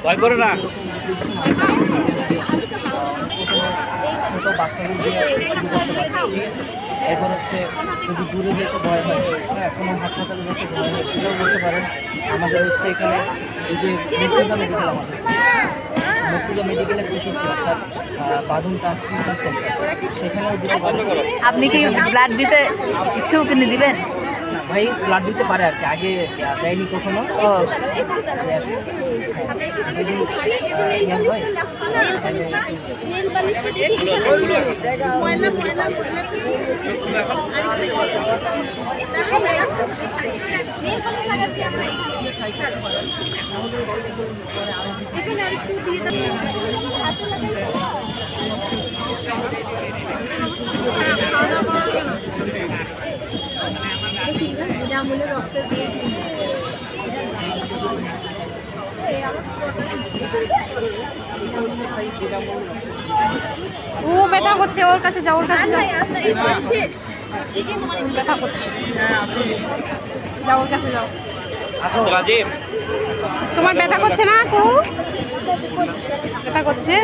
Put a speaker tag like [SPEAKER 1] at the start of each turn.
[SPEAKER 1] ভয় করে না।
[SPEAKER 2] ছোটো বাচ্চাদের দিয়ে শুরু করতে পারে, ঠিক আছে। এরপর হচ্ছে যদি দূরে যেতে ভয় হয়, হ্যাঁ, কোনো হাসপাতালে যেতে ভয় হয়, সেটাও বলতে পারেন। আমাদের হচ্ছে এখানে এই যে মুর্তজা মেডিকেল, আমাদের মুর্তজা মেডিকেলে পিটিসি অর্থাৎ বাঁধন ট্রান্সফিউশন সেন্টার, সেখানেও দিতে পারেন।
[SPEAKER 3] আপনি কি ব্লাড দিতে ইচ্ছুক, কিন্তু দিবেন?
[SPEAKER 2] ভাই ব্লাড দিতে পারে আর কি, আগে দেয়নি কখনো।
[SPEAKER 3] ও
[SPEAKER 2] যদি ইয়ার হয়
[SPEAKER 4] ও ব্যথা করছে, ওর কাছে যাও, ওর কাছে যাও। ব্যথা করছে, যাও ওর কাছে যাও।
[SPEAKER 1] রাজীব,
[SPEAKER 4] তোমার ব্যথা করছে না কু? ব্যথা করছে।